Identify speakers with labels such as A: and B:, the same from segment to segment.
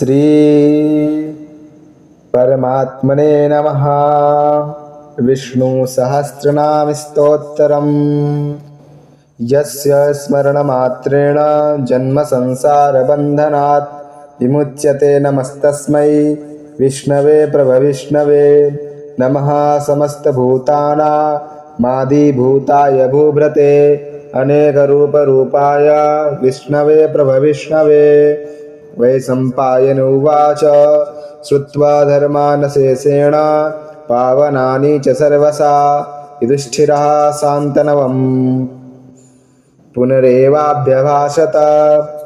A: श्री परमात्मने नमः। विष्णु सहस्रनाम स्तोत्रम् यस्य स्मरणमात्रेण जन्म संसार बन्धनात् विमुच्यते। नमस्तस्मै विष्णवे प्रभविष्णवे। नमः समस्तभूतानामादिभूताय भूभृते अनेकरूपरूपाय विष्णवे प्रभविष्णवे। वैशम्पायन उवाच श्रुत्वा धर्मानशेषेण पावनानि च सर्वसा युधिष्ठिरः शान्तनवम् पुनरेवाभ्यभाषत।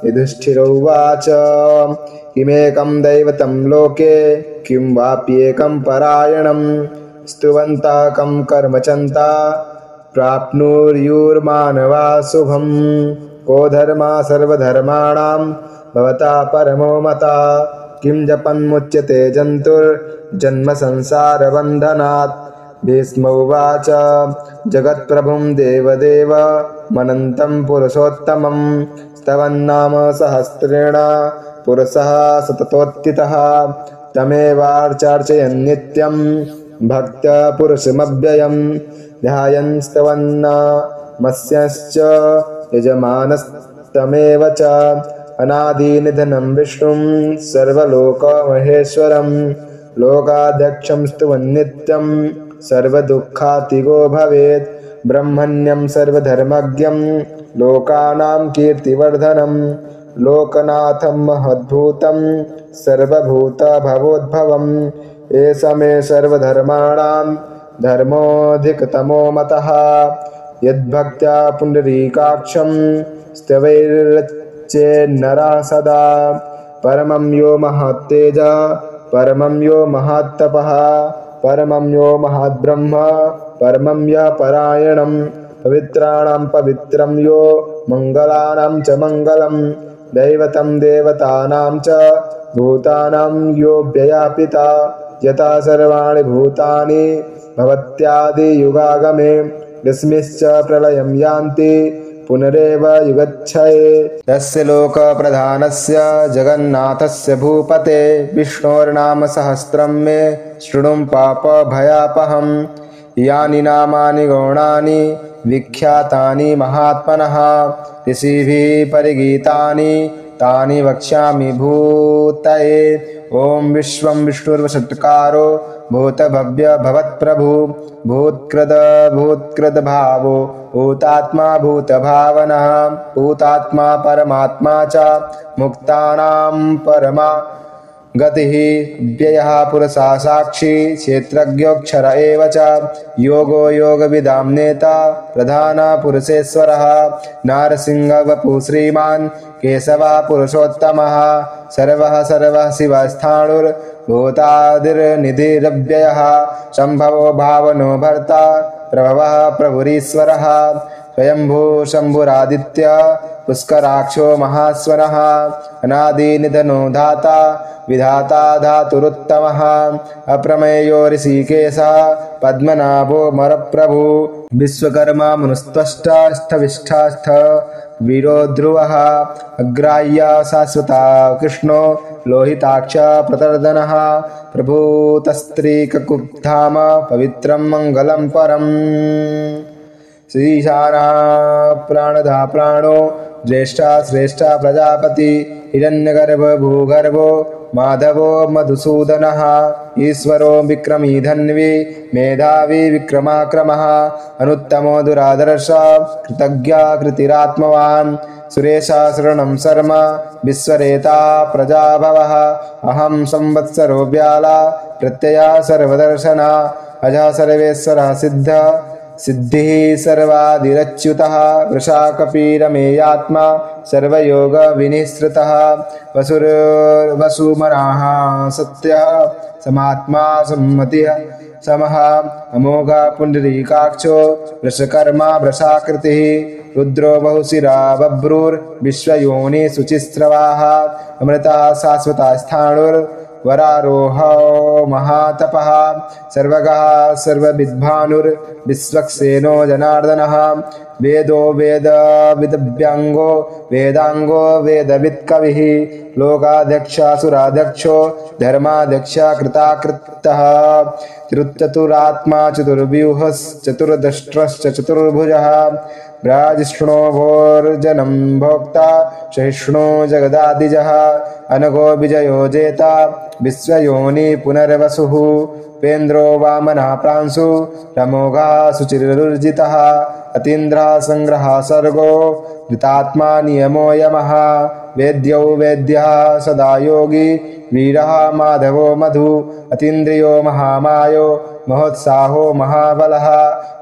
A: युधिष्ठिर उवाच किमेकं दैवतं लोके किं वाप्येकं परायणं स्तुवन्तः कं कर्मचन्ता प्राप्नुर्युर्मानवा शुभम्। को धर्मा सर्वधर्माणां भवता परमो मता किं जपन्मुच्यते जन्तुर्जन्म संसार बन्धनात्। भीष्म उवाच जगत्प्रभुं देवदेव मनन्तं पुरुषोत्तमं स्तवन्नाम सहस्रेण पुरुषः सततोत्थितः तमेवार्चार्चयन् नित्यं भक्त्या पुरुषमव्ययं ध्यायन् स्तवन्नामस्यश्च यजमानस्तमेव च। अनादिनिधनं विष्णुं सर्वलोकमहेश्वरं लोकाध्यक्षं स्तुवन्नित्यं सर्वदुःखातिगो भवेत्। ब्रह्मण्यं सर्वधर्मज्ञं लोकानां कीर्तिवर्धनं लोकनाथं महद्भूतं सर्वभूतभवोद्भवम्। एष मे सर्वधर्माणां धर्मोऽधिकतमो मतः यद्भक्त्या पुण्डरीकाक्षं स्तवैर्चेन्नरा सदा। परमं यो महत्तेजः परमं यो महत्तपः परमं यो महद्ब्रह्म परमं यः परायणं पवित्राणां पवित्रं यो मङ्गलानां च मङ्गलं दैवतं देवतानां च भूतानां यो व्ययापिता। यथा सर्वाणि भूतानि भवत्यादियुगागमे यस्मिंश्च प्रलयं यान्ति पुनरेव युगच्छये। तस्य लोकप्रधानस्य जगन्नाथस्य भूपते विष्णोर्नाम सहस्रं मे शृणु पापभयापहम्। यानि नामानि गौणानि विख्यातानि महात्मनः ऋषिभिः परिगीतानि तानि वक्ष्यामि भूतये। ॐ विश्वं विष्णुर्वषट्कारो भूतभव्य भवत्प्रभु भूत्कृत भूत्कृतभावो भूतात्मा भूतभावनः भूतात्मा परमात्मा च मुक्तानां परमा गतिः व्ययः पुरुषः साक्षी क्षेत्रज्ञोऽक्षर एव च योगो योगविदां नेता प्रधानः पुरुषेश्वरः नारसिंहः वपुः श्रीमान् केशवः पुरुषोत्तमः सर्वः शिवस्थाणुर्भूतादिर्निधिरव्ययः शम्भवो भावनो भर्ता प्रभवः प्रभुरीश्वरः स्वयंभू शम्भुरादित्यः पुष्कराक्षो महास्वरः अनादिनिधनो धाता विधाता धातुरुत्तमः अप्रमेयो ऋषिकेशः पद्मनाभो मरप्रभु विश्वकर्मा मनुस्त्वष्टा स्थविष्ठास्थ वीरो ध्रुवः अग्राह्य शाश्वता कृष्णो लोहिताक्ष प्रतर्दनः प्रभूतस्त्रीककुब्धाम पवित्रं मङ्गलं परम्। श्रीशाना प्राणदा प्राणो ज्येष्ठा श्रेष्ठा प्रजापति हिरण्यगर्भ भूगर्भो माधवो मधुसूदनः ईश्वरो विक्रमी धन्वी मेधावी विक्रमाक्रमः अनुत्तमो दुरादर्श कृतज्ञा कृतिरात्मवान् सुरेशा शरणं शर्म विश्वरेता प्रजाभवः अहं संवत्सरो व्याला प्रत्यया सर्वदर्शना अजः सर्वेश्वरः सिद्ध सिद्धिः सर्वादिरच्युतः वृषाकपीरमेयात्मा सर्वयोगविनिःसृतः वसुमनाः सत्यः समात्मा सम्मतिः समः अमोघः पुण्डरीकाक्षो वृषकर्मा वृषाकृतिः रुद्रो बहुशिरा बभ्रूर्विश्वयोनिः शुचिस्रवाः अमृता शाश्वता स्थाणुर्वरारोह महातपः सर्वगः सर्वविद्भानुर्विश्वक्सेनो जनार्दनः वेदो वेदविदभ्यङ्गो वेदाङ्गो वेदवित्कविः लोकाध्यक्षासुराध्यक्षो धर्माध्यक्ष कृताकृतः तिरुत्ततुरात्मा चतुर्व्यूहश्चतुर्दष्ट्रश्च चतुर्भुजः ब्राजिष्णो भोर्जनं भोक्ता सहिष्णो जगदादिजः अनघो विजयो जेता विश्वयोनि पुनर्वसुः पेन्द्रो वामनः प्रांशु रमोघा सुचिरुर्जितः अतीन्द्रः संग्रहः सर्गो धृतात्मा नियमो यमः वेद्यो वेद्यः सदा योगी वीरः माधवो मधु अतीन्द्रियो महामायो महोत्साहो महाबलः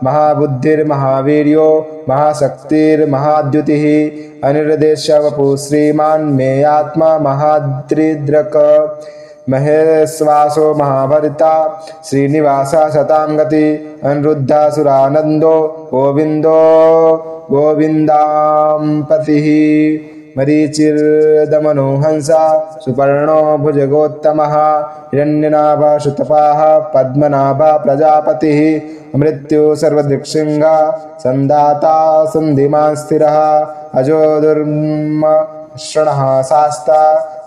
A: महाबुद्धिर्महावीर्यो महाशक्तिर्महाद्युतिः अनिर्देश्य वपुः श्रीमान् मेयात्मा महाद्रिद्रक महेश्वासो महाभरिता श्रीनिवास शतां गति अनिरुद्धासुरानन्दो गोविन्दो गोविन्दाम्पतिः मरीचिर्दमनो हंसा सुपर्णो भुजगोत्तमः हिरण्यनाभः शुतपाः पद्मनाभः प्रजापतिः मृत्यु सर्वदृक्सिंह संदाता सन्धिमान् स्थिरः अजो दुर्मषणः शास्ता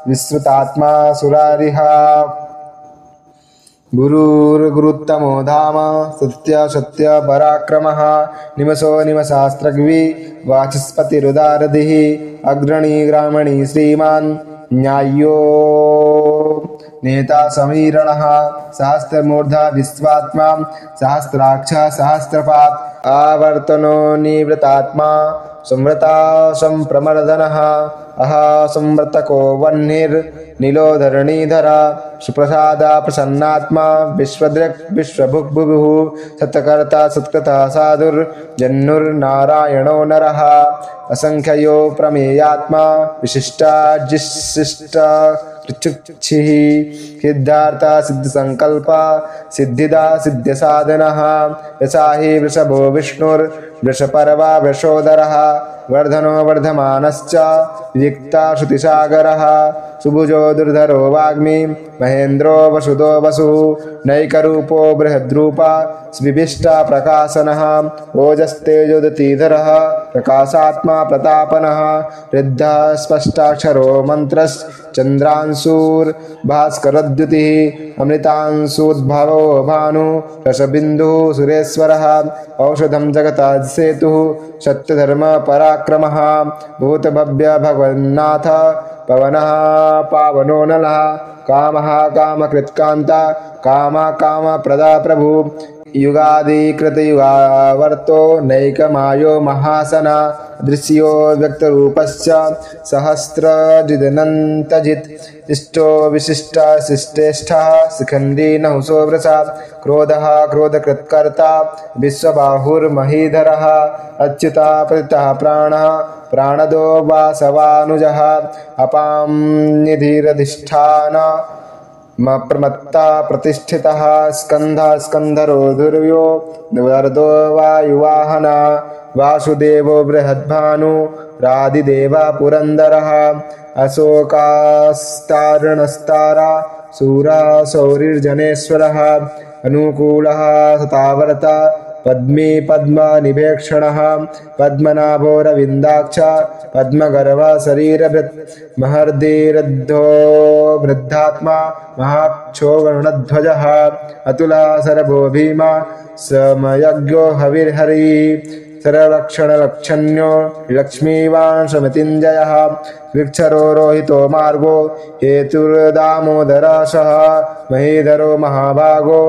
A: विश्रुतात्मा सुरारिः गुरुर्गुरुत्तमो धाम सत्य सत्य पराक्रमः निमसो निमशास्त्रज्ञ वाचस्पतिरुदारधिः अग्रणी ग्रामणी श्रीमान् न्यायो नेता समीरणः सहस्रमूर्धा विश्वात्मा सहस्राक्ष सहस्रपात् आवर्तनो निवृतात्मा संवृता संप्रमर्दनः संवर्तको वह्निर्नीलो धरणीधर सुप्रसादा प्रसन्नात्मा विश्वदृक् विश्वभुग्भुः सत्कर्ता सत्कृता साधुर्जन्नुर्नारायणो नरः असंख्यो प्रमेयात्मा विशिष्टाजिशिष्ट ऋचुक्षिः सिद्धार्थ सिद्धसंकल्प सिद्धिदा सिद्ध्यसाधनः यशाहि वृषभो विष्णुर्वृषपर्वा वृषोदरः वर्धनो वर्धमानश्च विक्ता श्रुतिसागरः सुभुजो दुर्धरो वाग्मी महेन्द्रो वसुदो वसुः नैकरूपो बृहद्रूपा स्विभिष्टा प्रकाशनः ओजस्तेजोदतीधरः प्रकाशात्मा प्रतापनः ऋद्धः स्पष्टाक्षरो मन्त्रश्चन्द्रांशुर्भास्करद्युतिः अमृतांशुद्भवो भानु रसबिन्दुः सुरेश्वरः औषधं जगतः सेतुः सत्यधर्म पराक्रमः भूतभव्य भगवन्नाथ पवनः पावनो नलः कामः कामकृत्कान्ता कामा कामप्रदा प्रभु युगादिकृतयुगावर्तो नैकमायो महासना दृश्यो व्यक्तरूपश्च सहस्रजिदनन्तजित् इष्टो विशिष्ट शिष्टेष्ठः शिखण्डी नहुसो वृषा क्रोधः क्रोधकृत्कर्ता विश्वबाहुर्महीधरः अच्युता प्रतितः प्राणः प्राणदो वासवानुजः अपां निधिरधिष्ठान प्रमत्ता प्रतिष्ठितः स्कन्धः स्कन्धरो दुर्यो वरदो वायुवाहना वासुदेवो बृहद्भानु रादिदेव पुरन्दरः अशोकास्तारणस्तारा शूरः सौरिर्जनेश्वरः अनुकूलः सतावर्ता पद्मी पद्मनिभेक्षणः पद्मनाभो रविन्दाक्ष पद्मगर्भ शरीरभृत् महर्दिरद्धो वृद्धात्मा महाक्षो गरुणध्वजः अतुलः शरभो भीमा समयज्ञो हविर्हरिः सर्वलक्षणलक्षण्यो लक्ष्मीवान् समितिञ्जयः वृक्षरो रोहितो मार्गो हेतुर्दामोदरसः महीधरो महाभागो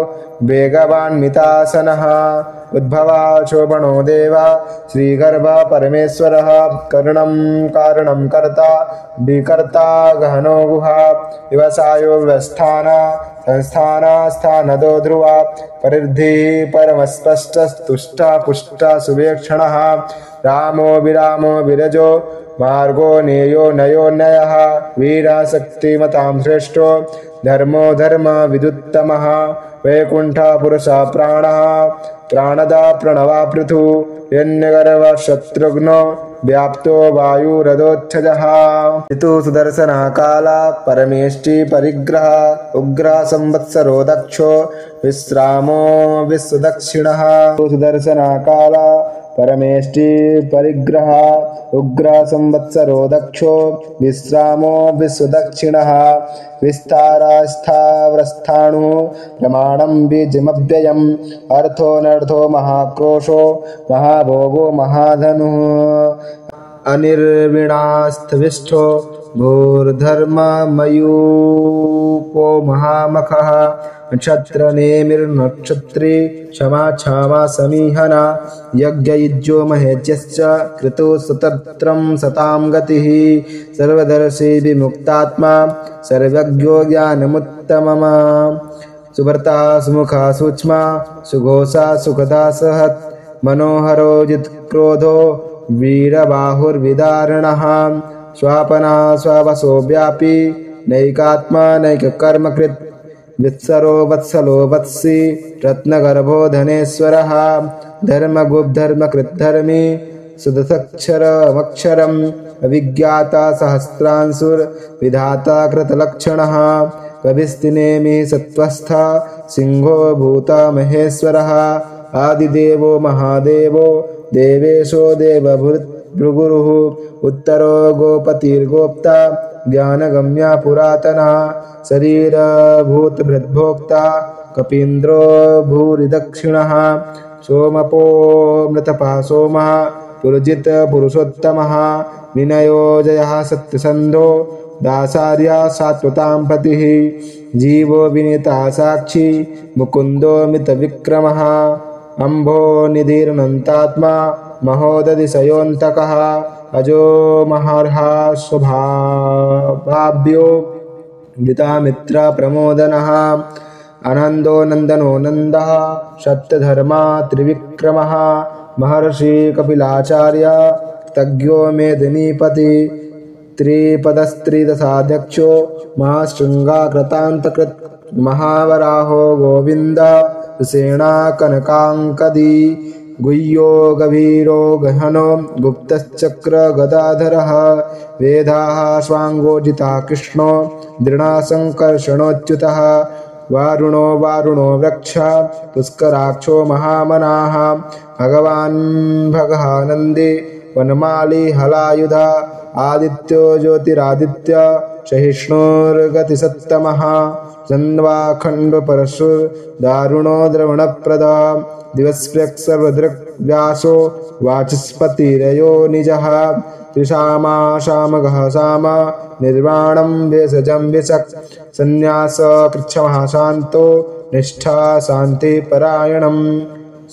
A: वेगवान् मितासनः उद्भवा शोभनो देवा श्रीगर्भ परमेश्वरः करुणं कारणं कर्ता विकर्ता गहनो गुहा व्यवसायो व्यवस्थाना संस्थाना स्थानदो ध्रुवा परिर्धिः परमस्पष्टस्तुष्टा पुष्टा सुवेक्षणः रामो विरामो विरजो मार्गो नेयो नयो नयः वीरः शक्तिमतां श्रेष्ठो धर्मो धर्म विदुत्तमः वैकुंठ पुरुषः प्राणः प्राणदा प्रणवा पृथु यन्यगर्भ शत्रुघ्नो व्याप्तो वायुरदोच्छजः ऋतु सुदर्शना काला परमेष्टि परिग्रह उग्रः संवत्सरो दक्षो विश्रामो विश्वदक्षिणः सुदर्शना काला परमेष्टि परिग्रह उग्रः संवत्सरो दक्षो विश्रामो विश्वदक्षिणः विस्तारास्थावरस्थाणु प्रमाणं बीजमव्ययम् अर्थोऽनर्थो महाक्रोशो महाभोगो महाधनुः अनिर्विणास्थविष्ठो भूर्धर्ममयूपो महामखः नक्षत्रनेमिर्नक्षत्री क्षमा क्षमा समीहना यज्ञयुज्यो महेज्यश्च कृतो सतत्रं सतां गतिः सर्वदर्शी विमुक्तात्मा सर्वज्ञो ज्ञानमुत्तमः सुभर्ता सुमुखा सूक्ष्मा सुघोषा सुखदा सहत् मनोहरो जित्क्रोधो वीरबाहुर्विदारणः स्वापना स्ववसो व्यापी नैकात्मा नैककर्मकृत् वित्सरो वत्सलो वत्सी रत्नगर्भो धनेश्वरः धर्मगुप्धर्मकृद्धर्मी सुदसक्षरमक्षरम् अविज्ञाता सहस्रांशुर्विधाता कृतलक्षणः कविस्तिनेमि सत्त्वस्थ सिंहो भूता महेश्वरः आदिदेवो महादेवो देवेशो देवभृगुरुः उत्तरो गोपतिर्गोप्ता ज्ञानगम्या पुरातना शरीरभूतभृद्भोक्ता कपीन्द्रो भूरिदक्षिणः सोमपो मृतपः सोमः पुरुजित पुरुषोत्तमः विनयो जयः सत्यसन्धो दासार्या सात्वतां पतिः जीवो विनीता साक्षी मुकुन्दो मितविक्रमः अम्भो निधिरनन्तात्मा महोदधिशयोऽन्तकः अजो महर्हा स्वभावाभ्यो वृतामित्र प्रमोदनः आनन्दो नन्दनो नन्दः सत्यधर्मा त्रिविक्रमः महर्षि कपिलाचार्य तज्ञो मेदिनीपति त्रिपदस्त्रिदशाध्यक्षो महाशृङ्गाकृतान्तकृत् महावराहो गोविन्द सेना कनकाङ्कदी गुह्यो गभीरो गहनो गुप्तश्चक्र गदाधरः वेदाः स्वाङ्गोजिता कृष्णो दृढसङ्कर्षणोच्युतः वारुणो वारुणो वृक्ष पुष्कराक्षो महामनाः भगवान् भगानन्दी वनमाली हलायुध आदित्यो ज्योतिरादित्य सहिष्णुर्गतिसत्तमः चन्द्वाखण्डपरशुर्दारुणो द्रवणप्रदा दिवस्पृक् सर्वदृक् व्यासो वाचस्पतिरयो निजः त्रिशामाशामगः साम निर्वाणं भेषजं विशक् संन्यास कृच्छमः शान्तो निष्ठा शान्तिपरायणम्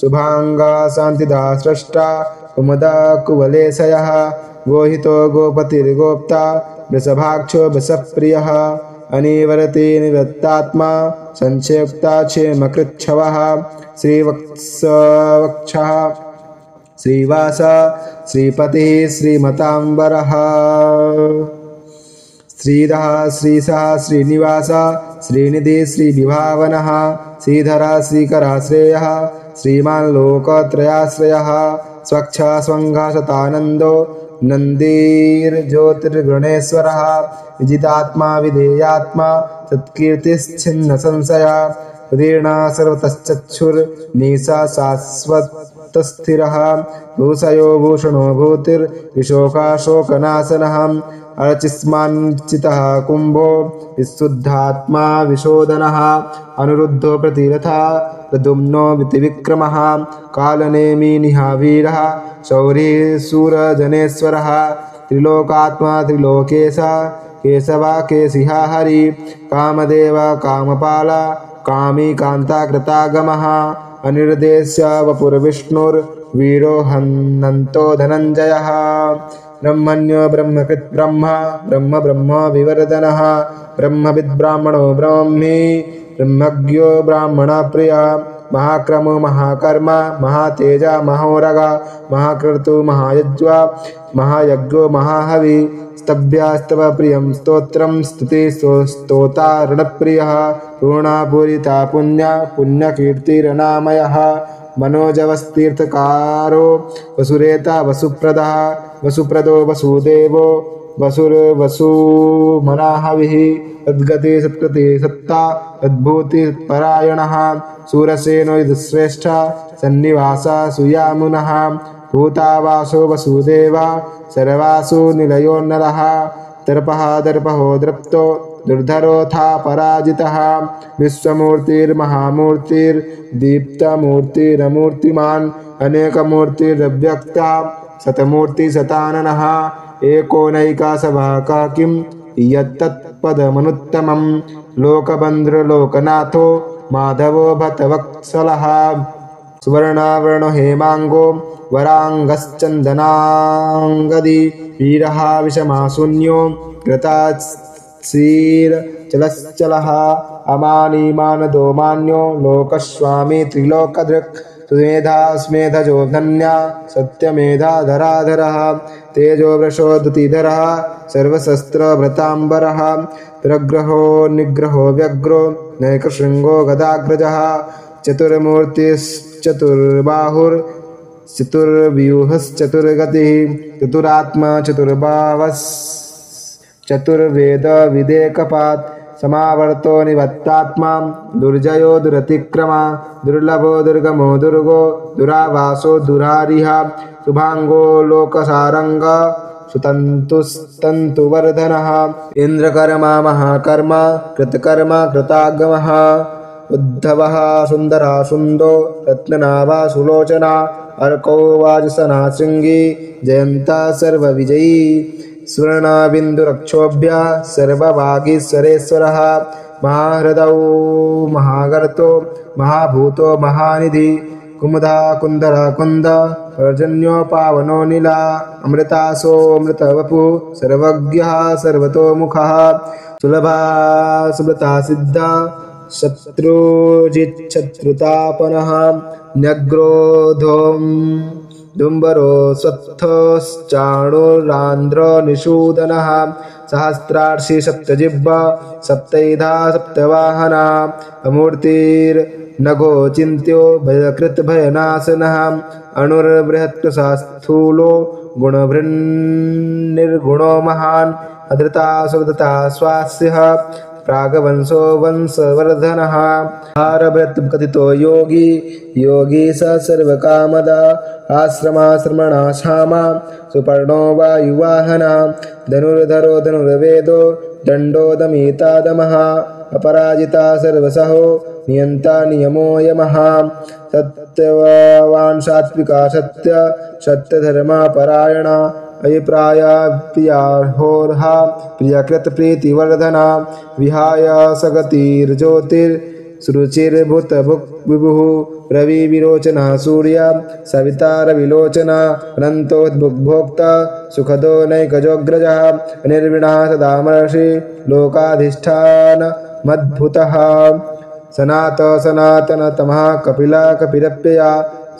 A: शुभांगा शान्तिदा स्रष्टा कुमुदा कुवलेशयः गोहितो गोपतिर्गोप्ता वृषभाक्षो वृषप्रियः अनिवर्ति निवृत्तात्मा संक्षेप्ता क्षेमकृच्छवः श्रीवत्सवक्षः श्रीवास श्रीपतिः श्रीमताम्बरः श्रीधः श्रीसः श्रीनिवास श्रीनिधि श्रीविभावनः श्रीधरः श्रीकरः श्रेयः श्रीमान् लोकत्रयाश्रयः स्वच्छ स्वङ्गः शतानन्दो नन्दीर्ज्योतिर्गुणेश्वरः विजितात्मा विधेयात्मा सत्कीर्तिश्छिन्न संशया उदीर्णा सर्वतश्चक्षुर्निशा शाश्वतस्थिरः भूषयो भूषणो भूतिर्विशोकाशोकनाशनः अर्चिस्मान्चितः कुम्भो विशुद्धात्मा विशोधनः अनिरुद्धो प्रतिरथः प्रद्युम्नो वितिविक्रमः कालनेमी निहावीरः शौरी सूरजनेश्वरः त्रिलोकात्मा त्रिलोकेश केशवा केशिहा हरि कामदेव कामपाल कामी कांता कृतागमः अनिर्देश्य वपुर्विष्णुर्वीरो हन्नन्तो धनञ्जयः ब्रह्मण्यो ब्रह्मकृत् ब्रह्म ब्रह्म ब्रह्म विवर्धनः ब्रह्मविद् ब्राह्मणो ब्रह्मी ब्रह्मज्ञो ब्राह्मणप्रिया महाक्रमो महाकर्म महातेजा महोरगा महाकृतु महायज्वा महायज्ञो महाहवि स्तभ्यास्तव प्रियं स्तोत्रं स्तुति स्तोता ऋणप्रियः पूर्णा पूरिता पुण्या पुण्यकीर्तिरनामयः मनोजवस्तीर्थकारो वसुरेता वसुप्रदः वसुप्रदो वसुदेवो वसुर्वसुमनाहविः तद्गति सत्कृति सत्ता तद्भूति परायणः सूरसेनो यदुश्रेष्ठ सन्निवास सुयामुनः भूतावासो वसुदेवा सर्वासु निलयो नरः दर्पः दर्पहो दृप्तो दुर्धरोऽथा पराजितः विश्वमूर्तिर्महामूर्तिर्दीप्तमूर्तिरमूर्तिमान् अनेकमूर्तिरव्यक्ता शतमूर्तिशताननः एकोनैकासभाका किं यत्तत्पदमनुत्तमं लोकबन्धुर्लोकनाथो माधवो भक्तवत्सलः सुवर्णावरणो हेमाङ्गो वराङ्गश्चन्दनाङ्गदी वीरः विषमाशून्यो घृतात्सीरचलश्चलः अमानीमानदो मान्यो लोकस्वामी त्रिलोकदृक् सुमेधा स्मेधजो धन्या सत्यमेधाधराधरः तेजो वृषोदतिधरः सर्वशस्त्रभृताम्बरः प्रग्रहो निग्रहो व्यग्रो नैकशृङ्गो गदाग्रजः चतुर्बाहुश्चतुर्व्यूहश्चतुर्गतिः चतुरात्मा चतुर्वेदविदेकपात् समावर्तो निवत्तात्मा दुर्जयो दुरतिक्रमा दुर्लभो दुर्गमो दुर्गो दुरावासो दुरारिः शुभांगो लोकसारंग सुतन्तुस्तन्तुवर्धनः इन्द्रकर्मा महाकर्मा कृतकर्मा कृतागमः उद्धवः सुन्दरः सुन्दो रत्ननाभा सुलोचना अर्को वाजसना शृङ्गी जयन्ता सर्वविजयी स्वर्णबिन्दुरक्षोभ्य सर्ववागीश्वरेश्वरः महाहृदौ महागर्तो महाभूतो महानिधि कुमुदा कुन्दरा कुन्द पर्जन्यो पावनो नीला अमृतासो अमृतवपुः सर्वज्ञः सर्वतोमुखः सुलभा सुब्रता सिद्धा शत्रुजिच्छत्रुतापनः न्यग्रोधोम दुम्बरो स्वत्थश्चाणुरान्ध्र निषूदनः सहस्रार्षि सप्तजिह्वा सप्तैधा सप्तवाहना अमूर्तिर्नगो चिन्त्यो भयकृतभयनाशनः अणुर्बृहत्कृशः स्थूलो गुणभृन्निर्गुणो महान् अधृता सुहृदता स्वास्यः प्रागवंशो वंशवर्धनः हारभृत्कथितो योगी योगी स सर्वकामदा आश्रमाश्रमणाश्यामा सुपर्णो वायुवाहना धनुर्धरो धनुर्वेदो दण्डो दमितादमः अपराजिता सर्वसहो नियन्ता नियमो यमः सत्यवान् सात्विका सत्य सत्यधर्मा परायणा अभिप्राया प्रियाहोर्हा प्रियकृत प्रीतिवर्धना विहाय सगतिर्ज्योतिर्सुरुचिर्भूतभुक् विभुः रवि विरोचना सूर्य सविता रविलोचना अनन्तोद्भुग्भोक्ता सुखदो नैकजोऽग्रजः अनिर्विणः सदा महर्षि लोकाधिष्ठान मद्भुतः सनात सनातन तमः कपिला कपिरप्यया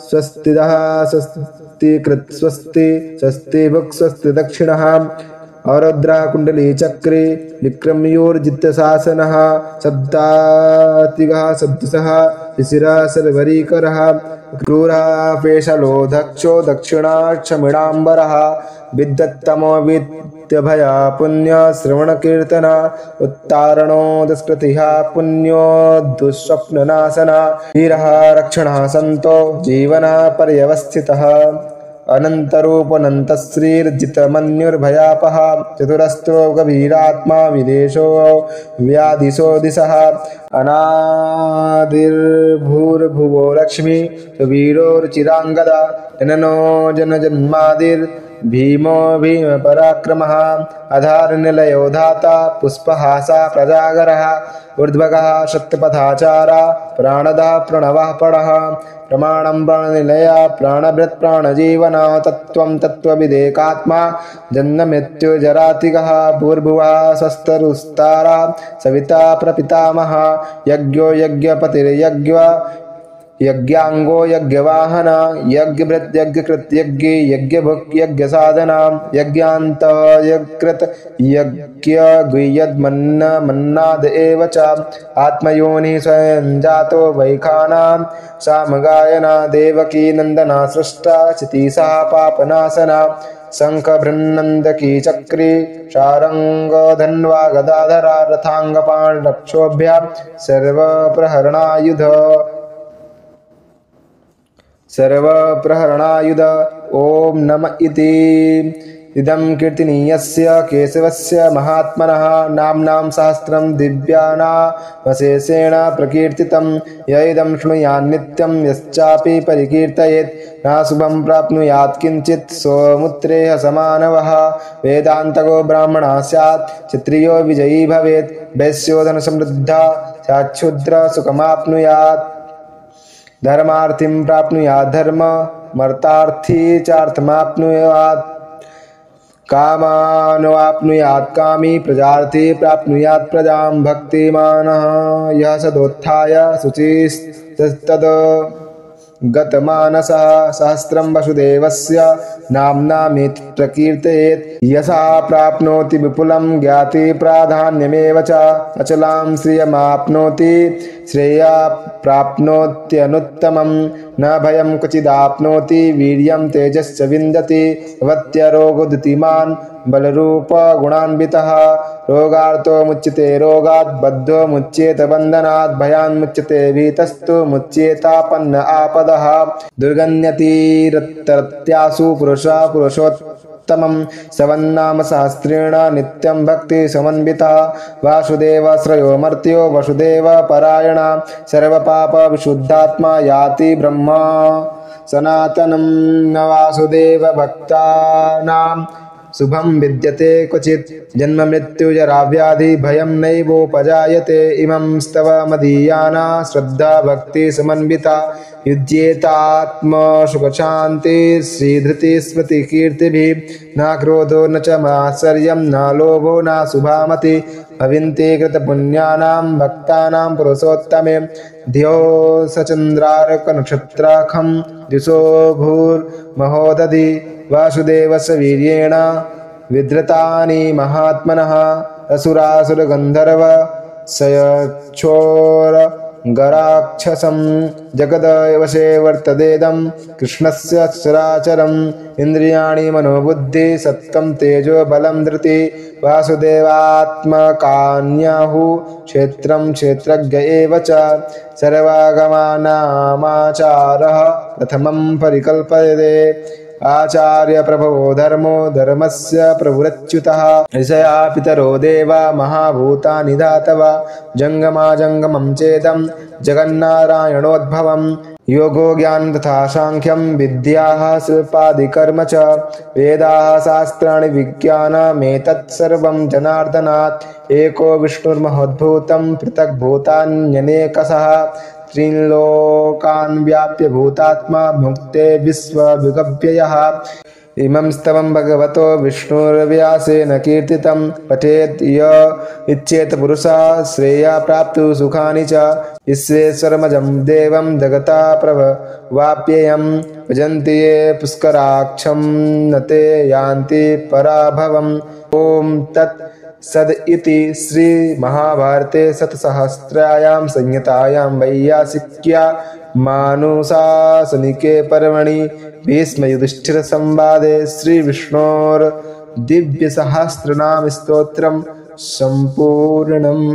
A: स्वस्तिदः स्वस्ति कृत् स्वस्ति स्वस्ति भुक् स्वस्ति दक्षिणः औरद्रा कुंडली चक्रे विक्रमयोर्जितशासनः शब्दातिगः सद्दुसः शिशिरः सर्वरीकरः क्रूरः पेशलो दक्षो दक्षिणाक्षमिडाम्बरः विद्युत्तमो विद्यभया पुण्य श्रवणकीर्तन उत्तारणो दुष्कृतिः पुण्यो दुःस्वप्ननाशना वीरः रक्षणः सन्तो जीवनः पर्यवस्थितः अनन्तरूपनन्तश्रीर्जितमन्युर्भयापः चतुरस्रो गभीरात्मा विदेशो व्याधिशो दिशः अनादिर्भूर्भुवो लक्ष्मी सुवीरोर्चिराङ्गदा जननो जनजन्मादिर्भीमो भीमपराक्रमः अधारनिलयो धाता पुष्पहासा प्रजागरः ऊर्ध्वगः सत्यपथाचारा प्राणदा प्रणवः पणः प्रमाणं प्राणनिलया प्राणभृत् प्राणजीवना तत्त्वं तत्त्वविदेकात्मा जन्ममृत्युजरातिगः भूर्भुवः स्वस्तरुस्तारा सविता प्रपितामहः यज्ञो यज्ञपतिर्यज्ञ यज्ञांगो यज्ञवाहन यज्ञभृत यज्ञकृत यज्ञ यज्ञभुक् यज्ञसाधना यज्ञान्त यज्ञकृत यज्ञ मन्नाद एव च आत्मयोनि स्वयं जातो वैखानां सामगायना देवकी नन्दना सृष्टा चितिसा पापनाशना शङ्खभृन्नन्दकी चक्री शारंग धन्वा गदाधरा रथांगपाण रक्षोभ्या सर्वप्रहरणायुध ओम नम इति इदं कीर्तनीयस्य केशवस्य महात्मनः नाम्नां सहस्रं दिव्यानामशेषेण प्रकीर्तितं य इदं शृणुयान्नित्यं यश्चापि परिकीर्तयेत् न शुभं प्राप्नुयात् किञ्चित् सोमुत्रेह समानवः वेदान्तको ब्राह्मणः स्यात् क्षत्रियो विजयी भवेत् वैश्यो धनसमृद्धः स्याच्छूद्र सुखमाप्नुयात् धर्मार्थिं प्राप्नुयात् धर्म मर्तार्थी चार्थमाप्नुयात् कामानवाप्नुयात् कामी प्रजार्थी प्राप्नुयात् प्रजां भक्तिमानः यः सदोत्थाय शुचिस्तद गतमानसः सहस्रं वसुदेवस्य नाम्नामेतत् प्रकीर्तयेत् यशः प्राप्नोति विपुलं ज्ञाति प्राधान्यमेव च अचलां श्रियमाप्नोति श्रेया प्राप्नोत्यनुत्तमं न भयं क्वचिदाप्नोति वीर्यं तेजश्च विन्दति भवत्यरोगोदितिमान् बलरूप गुणान्वितः रोगार्तो मुच्यते रोगात् बद्धो मुच्येत बन्धनात् भयान् मुच्यते भीतस्तु मुच्येतापन्न आपदः दुर्गन्यतिरत्यासु पुरुषः पुरुषोत्तमं सवन्नाम सहस्रेण नित्यं भक्ति समन्वितः वासुदेव श्रयो मर्त्यो वसुदेव परायण सर्वपाप विशुद्धात्मा याति ब्रह्मा सनातनं न वासुदेव भक्तानां शुभं विद्यते क्वचित् जन्म मृत्यु जरा व्याधि भयं नैवोपजायते इमं स्तव मदीयाना श्रद्धा भक्ति समन्विता युज्येतात्म सुख शांति श्रीधृति स्मृति कीर्तिभिः न क्रोधो न च मात्सर्यं न लोभो न शुभामति भविन्ते कृतपुण्यानां भक्तानां पुरुषोत्तमे धियो सचन्द्रार्क नक्षत्राखं दिशो भूर्महोदधि वासुदेवस्य वीर्येण विधृतानि महात्मनः असुरासुरगन्धर्व सयक्षोर गराक्षसं जगदवशे वर्तदेदं कृष्णस्य चराचरम् इन्द्रियाणि मनोबुद्धि सत्त्वं तेजो बलं धृति वासुदेवात्मकान्याहु क्षेत्रं क्षेत्रज्ञ एव च सर्वागमानामाचारः प्रथमं परिकल्पयते आचार्य प्रभवो धर्मो धर्मस्य प्रभुरच्युतः ऋषया पितरो देवा महाभूतानि धातवा जंगमाजंगमं चेदं जगन्नारायणोद्भवम् योगो ज्ञानं तथा सांख्यं विद्याः शिल्पादिकर्म च वेदाः शास्त्राणि विज्ञानमेतत् सर्वं जनार्दनात् एको विष्णुर्महोद्भूतं पृथक् भूतान्यनेकशः त्रिलोकान् व्याप्य भूतात्मा भुङ्क्ते विश्वविगव्ययः इमं स्तवं भगवतो विष्णुर्व्यासेन कीर्तितं पठेत् य इच्छेत पुरुषः श्रेया प्राप्तु सुखानि च ईश्वेश्वरमजं देवं जगता प्रभवाप्ययं भजन्ति ये पुष्कराक्षं न ते यान्ति पराभवम् ॐ तत् सद इति श्री महाभारते शतसहस्रायां संहितायां वैयासिक्या मानुशासनिके पर्वणि भीष्मयुधिष्ठिर संवादे श्री विष्णोर दिव्य सहस्रनाम स्तोत्रम संपूर्णम्।